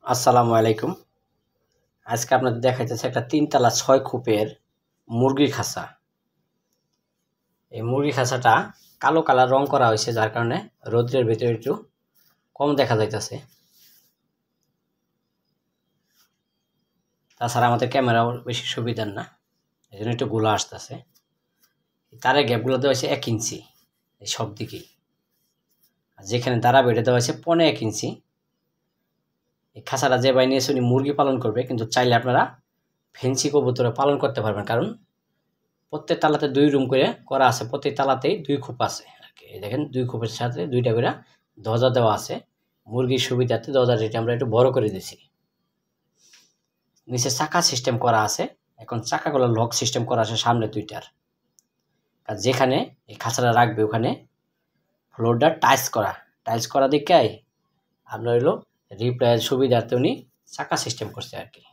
আসসালামু আলাইকুম। আজকে আপনাদের দেখাইতেছে একটা ৩ তলা ৬ খোপের মুরগির খাঁচা। এই মুরগির খাঁচাটা কালো কালার রং করা হয়েছে, যার কারণে রৌদ্রের ভিতরে একটু কম দেখা যাইতেছে। তাছাড়া আমাদের ক্যামেরাও বেশি সুবিধার না, এই জন্য একটু গোলা আসতেছে। তারের গ্যাপগুলো দেওয়া হয়েছে ১ ইঞ্চি এই সব দিকেই, আর যেখানে দাঁড়াবে এটা দেওয়া হয়েছে ১৫ ইঞ্চি। এই খাঁচাটা যে ভাই নিয়েছে উনি মুরগি পালন করবে, কিন্তু চাইলে আপনারা ফেন্সি কবুতরে পালন করতে পারবেন, কারণ প্রত্যেক তালাতে ২ রুম করে করা আছে, প্রত্যেক তালাতেই ২ খোপ আছে আর কি। এই দেখেন ২ খোপের সাথে ২টা করে দরজা দেওয়া আছে। মুরগির সুবিধার্থে দরজাটি আমরা একটু বড় করে দিয়েছি। নিচে চাকা সিস্টেম করা আছে, এখন চাকাগুলো লক সিস্টেম করা আছে সামনে ২টার। আর যেখানে এই খাঁচাটা রাখবে ওখানে ফ্লোরটা টাইলস করা দিকে আপনার হলো রিপ্লাইয়ের সুবিধার্থে উনি চাকা সিস্টেম করছে আর কি।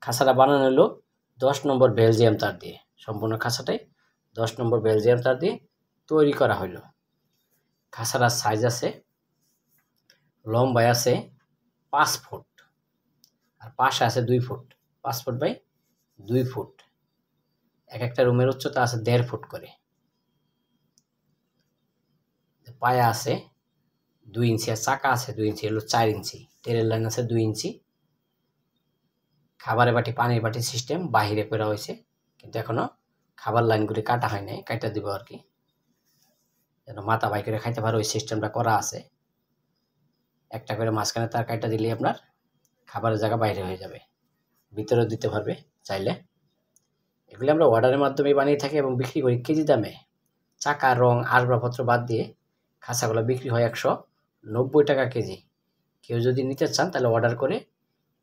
খাঁচাটা বানানো হলো ১০ নম্বর বেলজিয়াম তার দিয়ে, সম্পূর্ণ খাঁচাটাই ১০ নম্বর বেলজিয়াম তার দিয়ে তৈরি করা হইল। খাঁচাটার সাইজ আছে, লম্বায় আছে ৫ ফুট, আর পাশে আছে ২ ফুট, ৫ ফুট বাই ২ ফুট। এক একটা রুমের উচ্চতা আছে ১.৫ ফুট করে। পায়া আছে ২ ইঞ্চি, আর চাকা আছে ২ ইঞ্চি, হলো ৪ ইঞ্চি। তেলের লাইন আছে ২ ইঞ্চি। খাবারের বাটি পানির বাটি সিস্টেম বাহিরে করা হয়েছে, কিন্তু এখনো খাবার লাইনগুলি কাটা হয় নাই, কাটা দিব আর কি, যেন মাথা বাই করে খাইতে পারে ওই সিস্টেমটা করা আছে। একটা করে মাঝখানে তার কাটা দিলেই আপনার খাবারের জায়গা বাইরে হয়ে যাবে, ভিতরেও দিতে পারবে চাইলে। এগুলি আমরা অর্ডারের মাধ্যমে বানিয়ে থাকি এবং বিক্রি করি কেজি দামে। চাকা, রং, আসবাবপত্র বাদ দিয়ে খাঁচাগুলো বিক্রি হয় ১৯০ টাকা কেজি। কেউ যদি নিতে চান তাহলে অর্ডার করে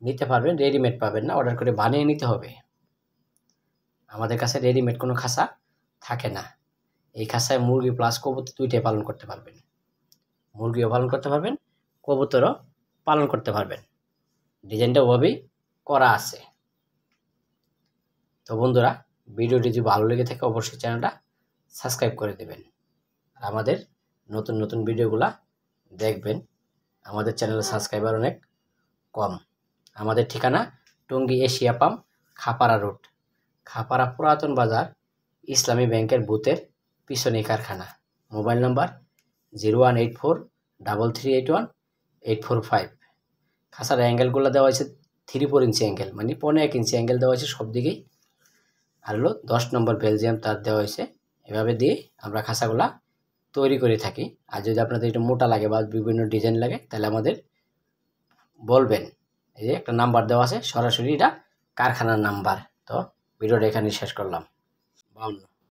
নিতে পারবেন, রেডিমেড পাবেন না, অর্ডার করে বানিয়ে নিতে হবে। আমাদের কাছে রেডিমেড কোনো খাঁচা থাকে না। এই খাঁচায় মুরগি প্লাস কবুতর ২টাই পালন করতে পারবেন। মুরগিও পালন করতে পারবেন, কবুতরও পালন করতে পারবেন। ডিজাইনটা ওভাবেই করা আছে। তো বন্ধুরা, ভিডিওটি যদি ভালো লেগে থাকে অবশ্যই চ্যানেলটা সাবস্ক্রাইব করে দেবেন, আর আমাদের নতুন নতুন ভিডিওগুলা দেখবেন। আমাদের চ্যানেলের সাবস্ক্রাইবার অনেক কম। আমাদের ঠিকানা Tongi Asia pump, Khapara road, Khapara পুরাতন বাজার, ইসলামী ব্যাংকের বুথের পিছনে কারখানা। Mobile number 018433818445। খাঁচার অ্যাঙ্গেলগুলো দেওয়া হয়েছে 3-4 ইঞ্চি অ্যাঙ্গেল, মানে ১৫ ইঞ্চি অ্যাঙ্গেল দেওয়া হয়েছে সব দিকেই। আর হলো ১০ নম্বর বেলজিয়াম তার দেওয়া হয়েছে। এভাবে দিয়ে আমরা খাঁচাগুলা তৈরি করে থাকি। আর যদি আপনাদের একটু মোটা লাগে বা বিভিন্ন ডিজাইন লাগে তাহলে আমাদের বলবেন। এই যে একটা নাম্বার দেওয়া আছে, সরাসরি এটা কারখানার নাম্বার। তো ভিডিওটা এখানেই শেষ করলাম। 52।